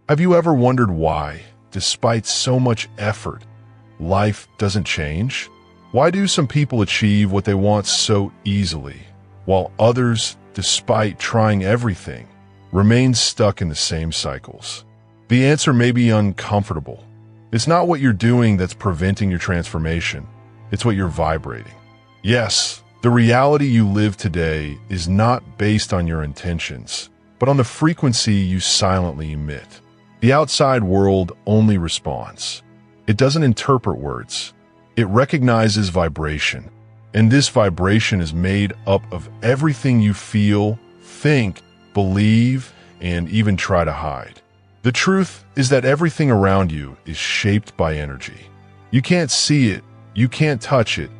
Have you ever wondered why, despite so much effort, life doesn't change? Why do some people achieve what they want so easily, while others, despite trying everything, remain stuck in the same cycles? The answer may be uncomfortable. It's not what you're doing that's preventing your transformation. It's what you're vibrating. Yes, the reality you live today is not based on your intentions, but on the frequency you silently emit. The outside world only responds. It doesn't interpret words. It recognizes vibration, and this vibration is made up of everything you feel, think, believe, and even try to hide. The truth is that everything around you is shaped by energy. You can't see it, you can't touch it,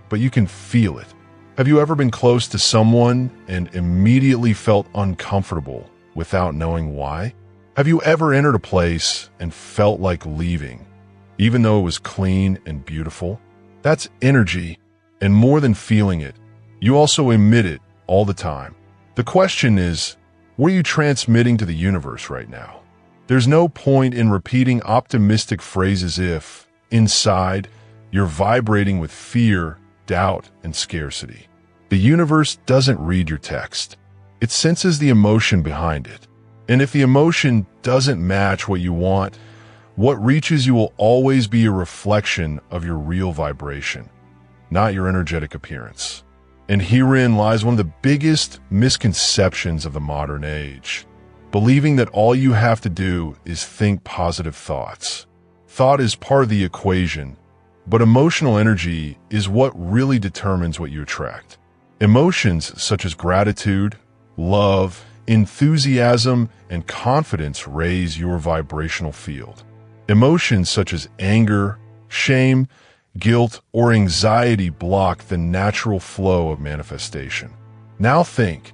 but you can feel it. Have you ever been close to someone and immediately felt uncomfortable without knowing why? Have you ever entered a place and felt like leaving, even though it was clean and beautiful? That's energy, and more than feeling it, you also emit it all the time. The question is, what are you transmitting to the universe right now? There's no point in repeating optimistic phrases if, inside, you're vibrating with fear, doubt, and scarcity. The universe doesn't read your text. It senses the emotion behind it. And if the emotion doesn't match what you want, what reaches you will always be a reflection of your real vibration, not your energetic appearance. And herein lies one of the biggest misconceptions of the modern age. Believing that all you have to do is think positive thoughts. Thought is part of the equation, but emotional energy is what really determines what you attract. Emotions such as gratitude, love, enthusiasm, and confidence raise your vibrational field. Emotions such as anger, shame, guilt, or anxiety block the natural flow of manifestation. Now think,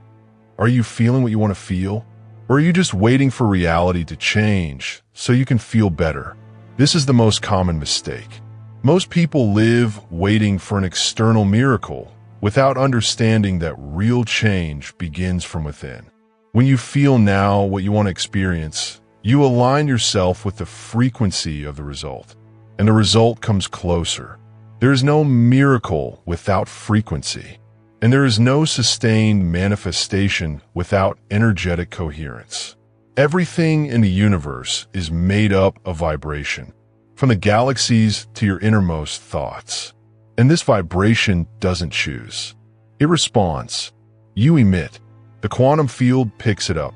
are you feeling what you want to feel? Or are you just waiting for reality to change so you can feel better? This is the most common mistake. Most people live waiting for an external miracle without understanding that real change begins from within. When you feel now what you want to experience, you align yourself with the frequency of the result, and the result comes closer. There is no miracle without frequency. And there is no sustained manifestation without energetic coherence. Everything in the universe is made up of vibration, from the galaxies to your innermost thoughts. And this vibration doesn't choose. It responds. You emit. The quantum field picks it up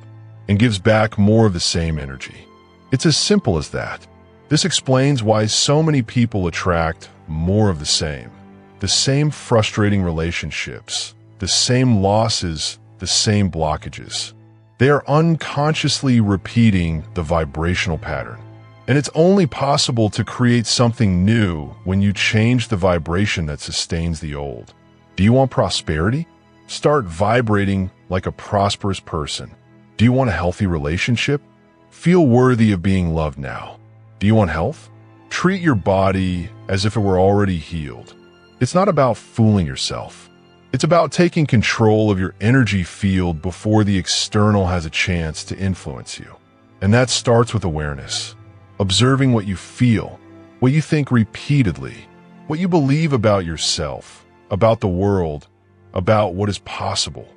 and gives back more of the same energy. It's as simple as that. This explains why so many people attract more of the same frustrating relationships, the same losses, the same blockages. They are unconsciously repeating the vibrational pattern. And it's only possible to create something new when you change the vibration that sustains the old. Do you want prosperity? Start vibrating like a prosperous person. Do you want a healthy relationship? Feel worthy of being loved now. Do you want health? Treat your body as if it were already healed. It's not about fooling yourself. It's about taking control of your energy field before the external has a chance to influence you. And that starts with awareness. Observing what you feel, what you think repeatedly, what you believe about yourself, about the world, about what is possible.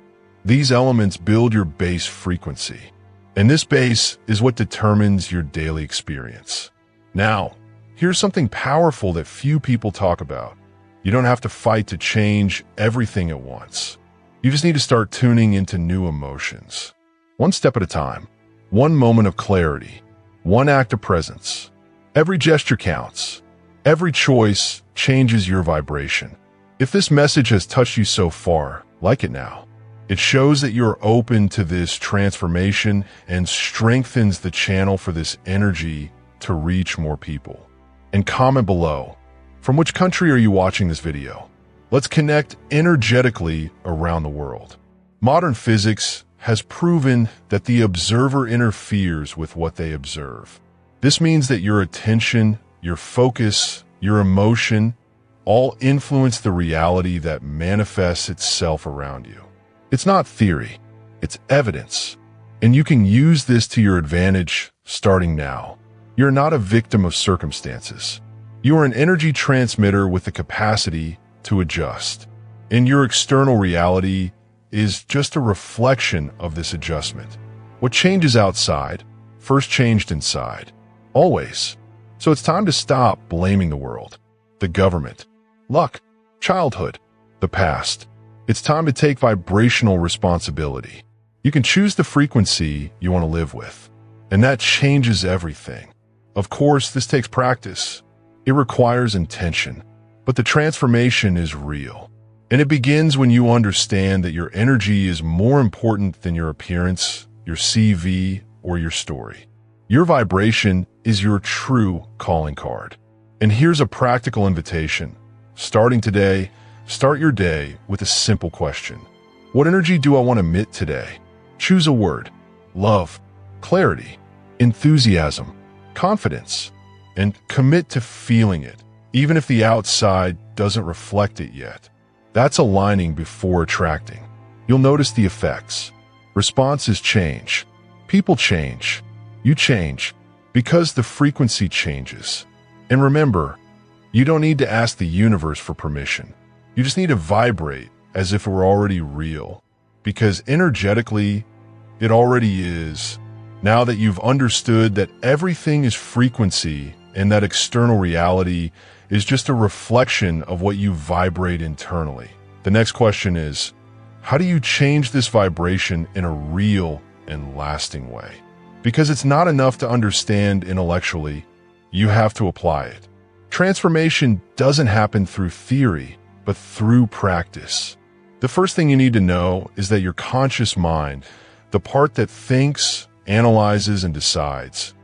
These elements build your base frequency. And this base is what determines your daily experience. Now, here's something powerful that few people talk about. You don't have to fight to change everything at once. You just need to start tuning into new emotions. One step at a time. One moment of clarity. One act of presence. Every gesture counts. Every choice changes your vibration. If this message has touched you so far, like it now. It shows that you're open to this transformation and strengthens the channel for this energy to reach more people. And comment below. From which country are you watching this video? Let's connect energetically around the world. Modern physics has proven that the observer interferes with what they observe. This means that your attention, your focus, your emotion, all influence the reality that manifests itself around you. It's not theory, it's evidence. And you can use this to your advantage starting now. You're not a victim of circumstances. You are an energy transmitter with the capacity to adjust. And your external reality is just a reflection of this adjustment. What changes outside first changed inside. Always. So it's time to stop blaming the world, the government, luck, childhood, the past. It's time to take vibrational responsibility. You can choose the frequency you want to live with, and that changes everything. Of course, this takes practice. It requires intention, but the transformation is real. And it begins when you understand that your energy is more important than your appearance, your CV, or your story. Your vibration is your true calling card. And here's a practical invitation. Starting today, start your day with a simple question. What energy do I want to emit today? Choose a word. Love, clarity, enthusiasm, confidence, and commit to feeling it, even if the outside doesn't reflect it yet. That's aligning before attracting. You'll notice the effects. Responses change. People change. You change because the frequency changes. And remember, you don't need to ask the universe for permission. You just need to vibrate as if it were already real, because energetically, it already is. Now that you've understood that everything is frequency and that external reality is just a reflection of what you vibrate internally, the next question is, how do you change this vibration in a real and lasting way? Because it's not enough to understand intellectually, you have to apply it. Transformation doesn't happen through theory, but through practice. The first thing you need to know is that your conscious mind, the part that thinks, analyzes, and decides,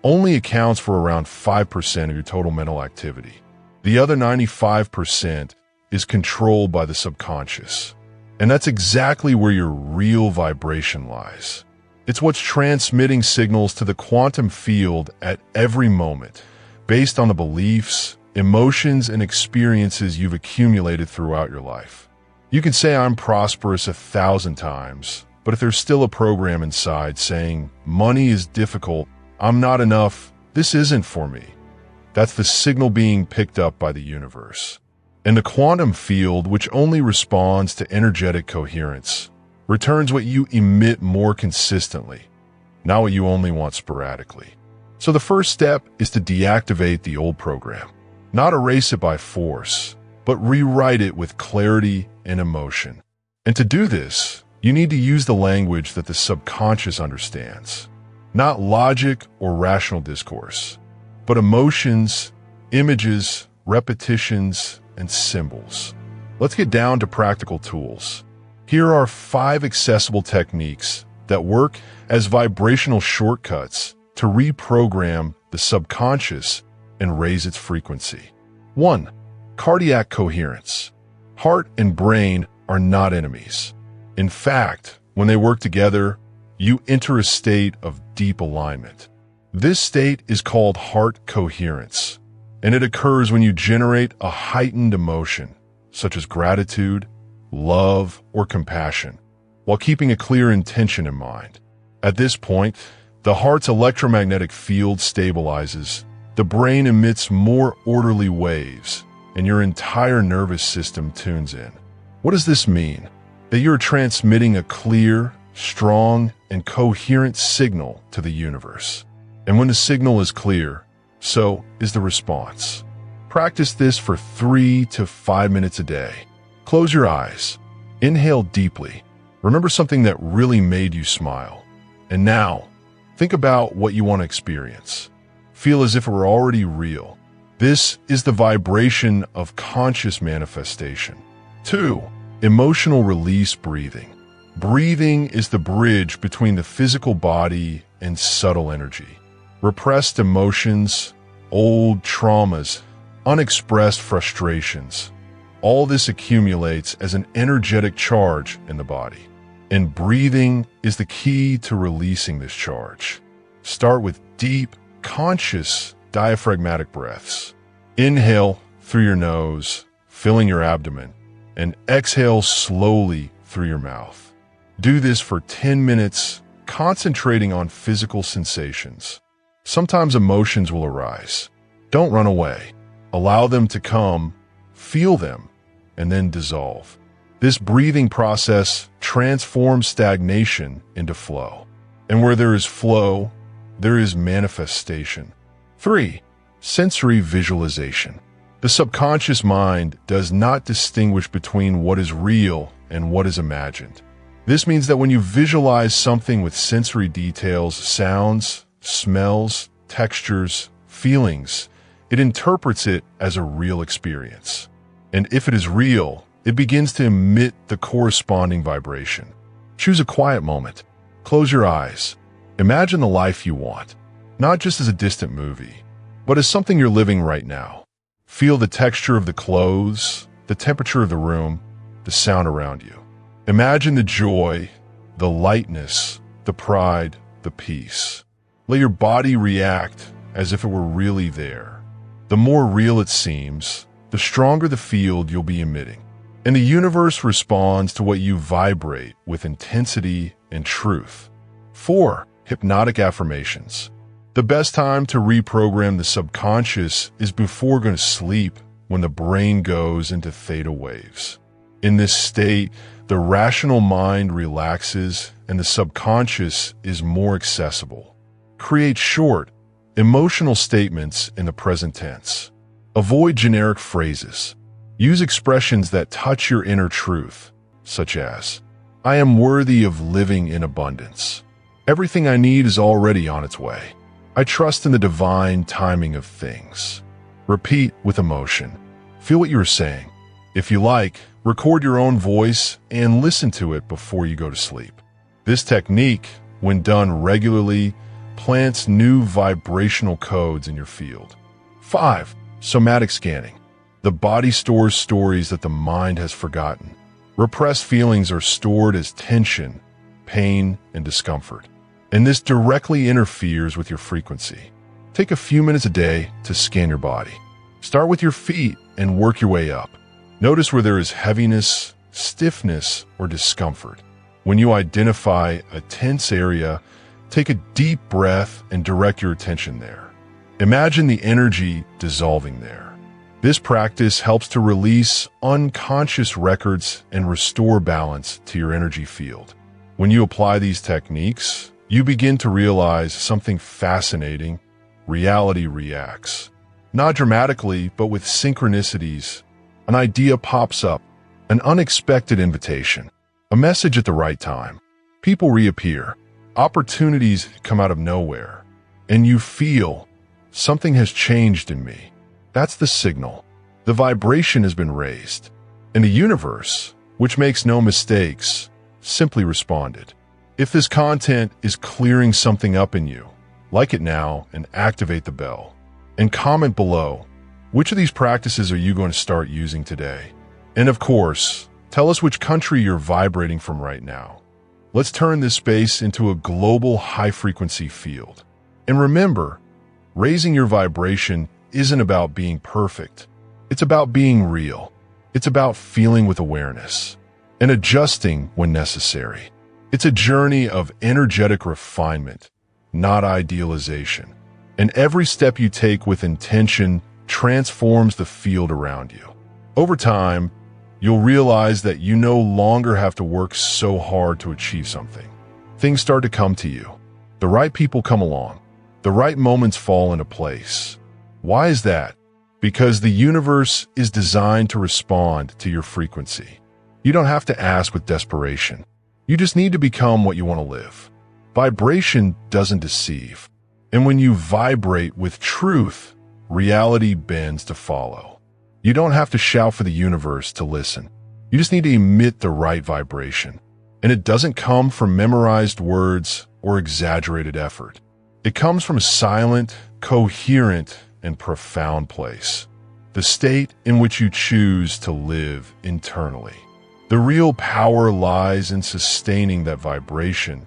only accounts for around 5% of your total mental activity. The other 95% is controlled by the subconscious. And that's exactly where your real vibration lies. It's what's transmitting signals to the quantum field at every moment, based on the beliefs, emotions, and experiences you've accumulated throughout your life. You can say I'm prosperous 1,000 times, but if there's still a program inside saying, money is difficult, I'm not enough, this isn't for me, that's the signal being picked up by the universe. And the quantum field, which only responds to energetic coherence, returns what you emit more consistently, not what you only want sporadically. So the first step is to deactivate the old program, not erase it by force, but rewrite it with clarity and emotion. And to do this, you need to use the language that the subconscious understands, not logic or rational discourse, but emotions, images, repetitions, and symbols. Let's get down to practical tools. Here are 5 accessible techniques that work as vibrational shortcuts to reprogram the subconscious and raise its frequency. 1. Cardiac coherence. Heart and brain are not enemies. In fact, when they work together, you enter a state of deep alignment. This state is called heart coherence, and it occurs when you generate a heightened emotion, such as gratitude, love, or compassion, while keeping a clear intention in mind. At this point, the heart's electromagnetic field stabilizes, the brain emits more orderly waves, and your entire nervous system tunes in. What does this mean? That you're transmitting a clear, strong, and coherent signal to the universe. And when the signal is clear, so is the response. Practice this for 3 to 5 minutes a day. Close your eyes. Inhale deeply. Remember something that really made you smile. And now, think about what you want to experience. Feel as if it were already real. This is the vibration of conscious manifestation. 2. Emotional release breathing. Breathing is the bridge between the physical body and subtle energy. Repressed emotions, old traumas, unexpressed frustrations, all this accumulates as an energetic charge in the body. And breathing is the key to releasing this charge. Start with deep, conscious, diaphragmatic breaths. Inhale through your nose, filling your abdomen, and exhale slowly through your mouth. Do this for 10 minutes, concentrating on physical sensations. Sometimes emotions will arise. Don't run away. Allow them to come, feel them, and then dissolve. This breathing process transforms stagnation into flow. And where there is flow, there is manifestation. 3. Sensory visualization. The subconscious mind does not distinguish between what is real and what is imagined. This means that when you visualize something with sensory details, sounds, smells, textures, feelings, it interprets it as a real experience. And if it is real, it begins to emit the corresponding vibration. Choose a quiet moment. Close your eyes. Imagine the life you want, not just as a distant movie, but as something you're living right now. Feel the texture of the clothes, the temperature of the room, the sound around you. Imagine the joy, the lightness, the pride, the peace. Let your body react as if it were really there. The more real it seems, the stronger the field you'll be emitting. And the universe responds to what you vibrate with intensity and truth. 4. Hypnotic affirmations. The best time to reprogram the subconscious is before going to sleep, when the brain goes into theta waves. In this state, the rational mind relaxes and the subconscious is more accessible. Create short, emotional statements in the present tense. Avoid generic phrases. Use expressions that touch your inner truth, such as, I am worthy of living in abundance. Everything I need is already on its way. I trust in the divine timing of things. Repeat with emotion. Feel what you are saying. If you like, record your own voice and listen to it before you go to sleep. This technique, when done regularly, plants new vibrational codes in your field. 5. Somatic scanning. The body stores stories that the mind has forgotten. Repressed feelings are stored as tension, pain, and discomfort. And this directly interferes with your frequency. Take a few minutes a day to scan your body. Start with your feet and work your way up. Notice where there is heaviness, stiffness, or discomfort. When you identify a tense area, take a deep breath and direct your attention there. Imagine the energy dissolving there. This practice helps to release unconscious records and restore balance to your energy field. When you apply these techniques, you begin to realize something fascinating. Reality reacts. Not dramatically, but with synchronicities. An idea pops up, an unexpected invitation, a message at the right time. People reappear, opportunities come out of nowhere, and you feel something has changed in me. That's the signal. The vibration has been raised. And the universe, which makes no mistakes, simply responded. If this content is clearing something up in you, like it now and activate the bell. And comment below, which of these practices are you going to start using today? And of course, tell us which country you're vibrating from right now. Let's turn this space into a global high-frequency field. And remember, raising your vibration isn't about being perfect. It's about being real. It's about feeling with awareness and adjusting when necessary. It's a journey of energetic refinement, not idealization. And every step you take with intention transforms the field around you. Over time, you'll realize that you no longer have to work so hard to achieve something. Things start to come to you. The right people come along. The right moments fall into place. Why is that? Because the universe is designed to respond to your frequency. You don't have to ask with desperation. You just need to become what you want to live. Vibration doesn't deceive. And when you vibrate with truth, reality bends to follow. You don't have to shout for the universe to listen. You just need to emit the right vibration. And it doesn't come from memorized words or exaggerated effort. It comes from a silent, coherent, and profound place. The state in which you choose to live internally. The real power lies in sustaining that vibration,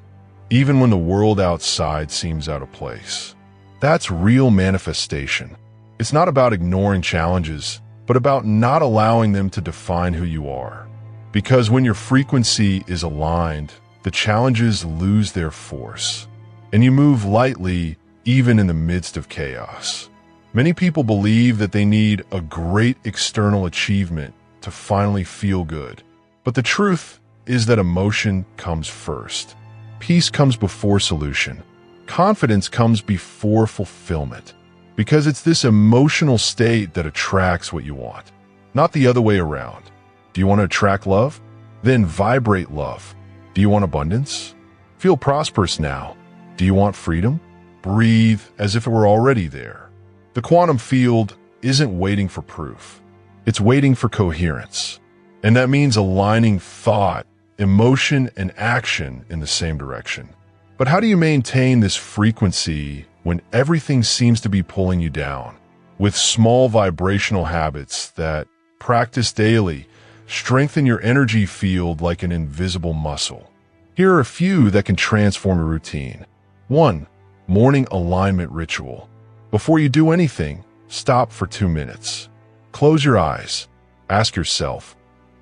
even when the world outside seems out of place. That's real manifestation. It's not about ignoring challenges, but about not allowing them to define who you are. Because when your frequency is aligned, the challenges lose their force, and you move lightly even in the midst of chaos. Many people believe that they need a great external achievement to finally feel good. But the truth is that emotion comes first. Peace comes before solution. Confidence comes before fulfillment. Because it's this emotional state that attracts what you want, not the other way around. Do you want to attract love? Then vibrate love. Do you want abundance? Feel prosperous now. Do you want freedom? Breathe as if it were already there. The quantum field isn't waiting for proof. It's waiting for coherence. And that means aligning thought, emotion, and action in the same direction. But how do you maintain this frequency when everything seems to be pulling you down? With small vibrational habits that, practice daily, strengthen your energy field like an invisible muscle. Here are a few that can transform a routine. 1. Morning alignment ritual. Before you do anything, stop for 2 minutes. Close your eyes. Ask yourself,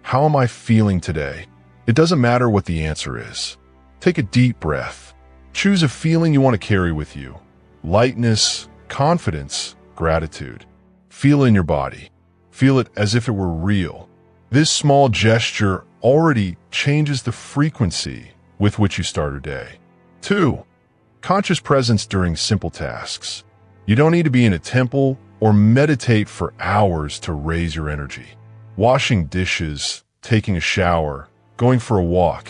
how am I feeling today? It doesn't matter what the answer is. Take a deep breath. Choose a feeling you want to carry with you. Lightness, confidence, gratitude. Feel it in your body. Feel it as if it were real. This small gesture already changes the frequency with which you start your day. 2. Conscious presence during simple tasks. You don't need to be in a temple or meditate for hours to raise your energy. Washing dishes, taking a shower, going for a walk.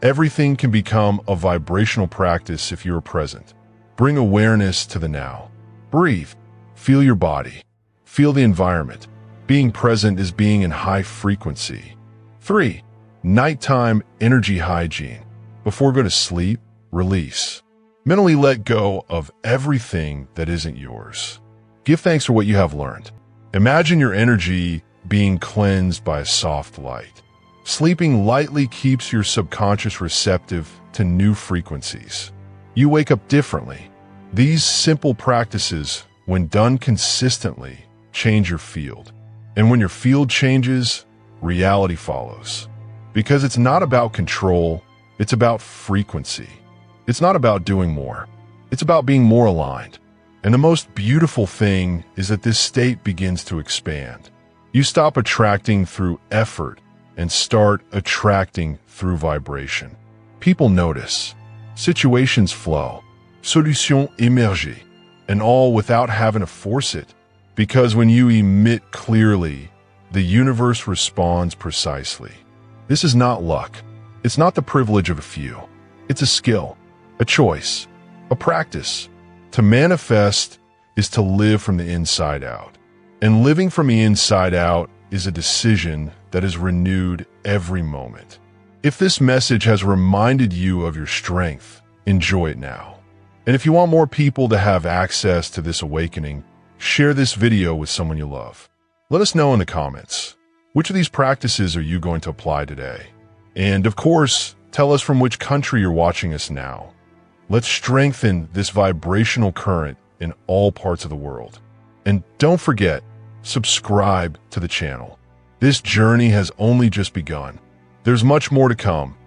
Everything can become a vibrational practice if you are present. Bring awareness to the now. Breathe. Feel your body. Feel the environment. Being present is being in high frequency. 3. Nighttime energy hygiene. Before going to sleep, release. Mentally let go of everything that isn't yours. Give thanks for what you have learned. Imagine your energy being cleansed by a soft light. Sleeping lightly keeps your subconscious receptive to new frequencies. You wake up differently. These simple practices, when done consistently, change your field. And when your field changes, reality follows. Because it's not about control, it's about frequency. It's not about doing more. It's about being more aligned. And the most beautiful thing is that this state begins to expand. You stop attracting through effort and start attracting through vibration. People notice. Situations flow. Solutions émergent. And all without having to force it. Because when you emit clearly, the universe responds precisely. This is not luck. It's not the privilege of a few. It's a skill, a choice, a practice. To manifest is to live from the inside out. And living from the inside out is a decision that is renewed every moment. If this message has reminded you of your strength, enjoy it now. And if you want more people to have access to this awakening, share this video with someone you love. Let us know in the comments, which of these practices are you going to apply today? And of course, tell us from which country you're watching us now. Let's strengthen this vibrational current in all parts of the world. And don't forget, subscribe to the channel. This journey has only just begun. There's much more to come,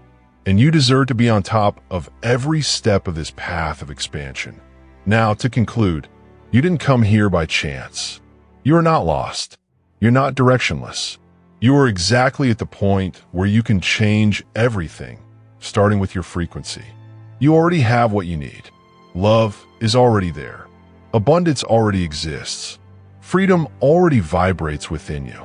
and you deserve to be on top of every step of this path of expansion. Now, to conclude, you didn't come here by chance. You are not lost. You're not directionless. You are exactly at the point where you can change everything, starting with your frequency. You already have what you need. Love is already there. Abundance already exists. Freedom already vibrates within you.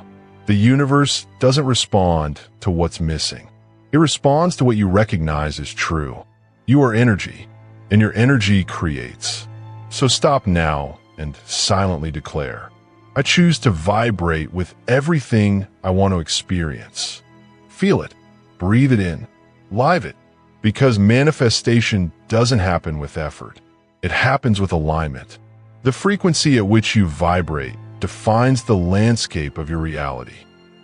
The universe doesn't respond to what's missing. It responds to what you recognize as true. You are energy, and your energy creates. So stop now and silently declare, I choose to vibrate with everything I want to experience. Feel it, breathe it in, live it, because manifestation doesn't happen with effort. It happens with alignment. The frequency at which you vibrate defines the landscape of your reality.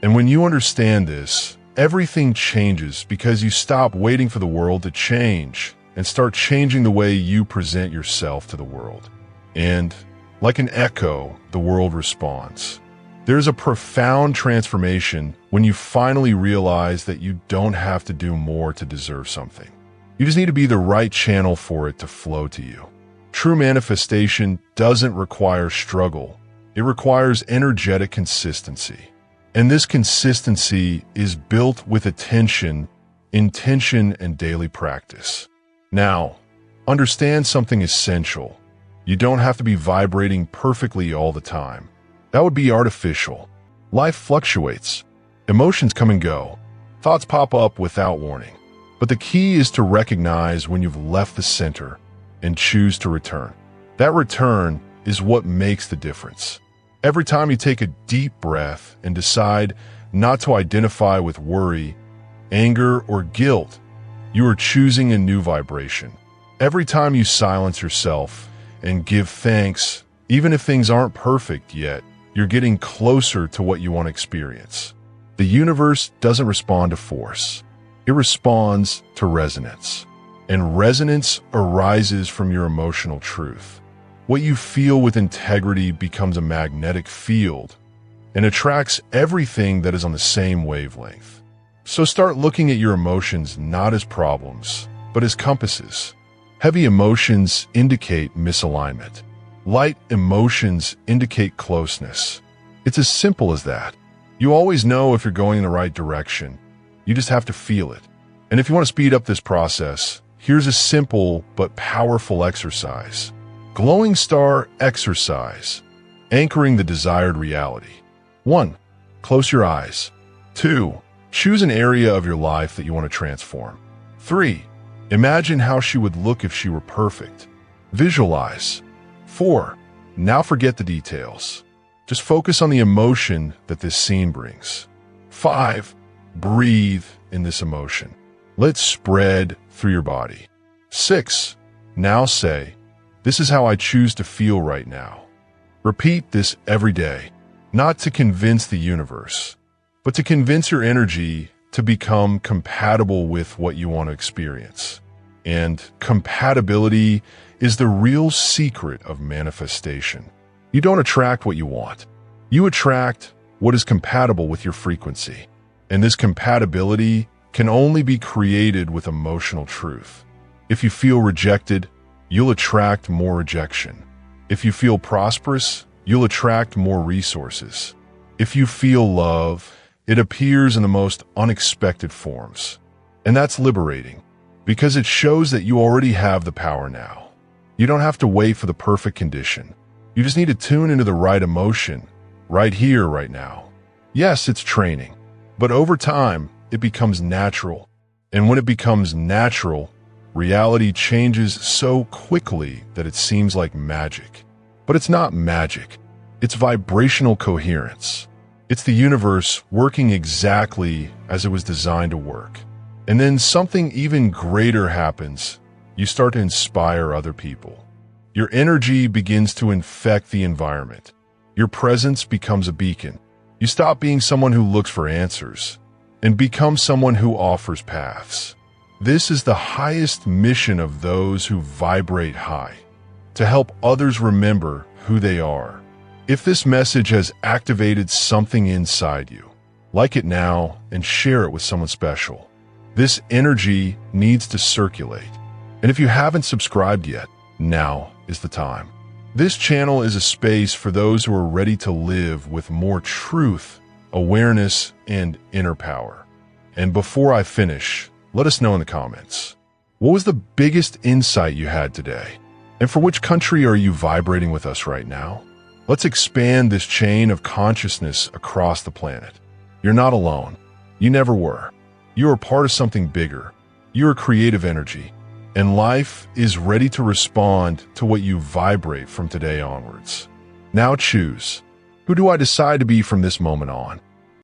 And when you understand this, everything changes because you stop waiting for the world to change and start changing the way you present yourself to the world. And like an echo, the world responds. There's a profound transformation when you finally realize that you don't have to do more to deserve something. You just need to be the right channel for it to flow to you. True manifestation doesn't require struggle. It requires energetic consistency. And this consistency is built with attention, intention, and daily practice. Now, understand something essential. You don't have to be vibrating perfectly all the time. That would be artificial. Life fluctuates. Emotions come and go. Thoughts pop up without warning. But the key is to recognize when you've left the center and choose to return. That return is what makes the difference. Every time you take a deep breath and decide not to identify with worry, anger, or guilt, you are choosing a new vibration. Every time you silence yourself and give thanks, even if things aren't perfect yet, you're getting closer to what you want to experience. The universe doesn't respond to force. It responds to resonance. And resonance arises from your emotional truth. What you feel with integrity becomes a magnetic field and attracts everything that is on the same wavelength. So start looking at your emotions not as problems, but as compasses. Heavy emotions indicate misalignment. Light emotions indicate closeness. It's as simple as that. You always know if you're going in the right direction. You just have to feel it. And if you want to speed up this process, here's a simple but powerful exercise. Glowing star exercise. Anchoring the desired reality. 1. Close your eyes. 2. Choose an area of your life that you want to transform. 3. Imagine how she would look if she were perfect. Visualize. 4. Now forget the details. Just focus on the emotion that this scene brings. 5. Breathe in this emotion. Let it spread through your body. 6. Now say, "This is how I choose to feel right now." Repeat this every day, not to convince the universe, but to convince your energy to become compatible with what you want to experience. And compatibility is the real secret of manifestation. You don't attract what you want. You attract what is compatible with your frequency. And this compatibility can only be created with emotional truth. If you feel rejected, you'll attract more rejection. If you feel prosperous, you'll attract more resources. If you feel love, it appears in the most unexpected forms. And that's liberating, because it shows that you already have the power now. You don't have to wait for the perfect condition. You just need to tune into the right emotion, right here, right now. Yes, it's training, but over time, it becomes natural. And when it becomes natural, reality changes so quickly that it seems like magic. But it's not magic. It's vibrational coherence. It's the universe working exactly as it was designed to work. And then something even greater happens. You start to inspire other people. Your energy begins to infect the environment. Your presence becomes a beacon. You stop being someone who looks for answers and become someone who offers paths. This is the highest mission of those who vibrate high, to help others remember who they are. If this message has activated something inside you, like it now and share it with someone special. This energy needs to circulate. And if you haven't subscribed yet, now is the time. This channel is a space for those who are ready to live with more truth, awareness, and inner power. And before I finish, let us know in the comments. What was the biggest insight you had today? And for which country are you vibrating with us right now? Let's expand this chain of consciousness across the planet. You're not alone. You never were. You are part of something bigger. You are creative energy. And life is ready to respond to what you vibrate from today onwards. Now choose. Who do I decide to be from this moment on?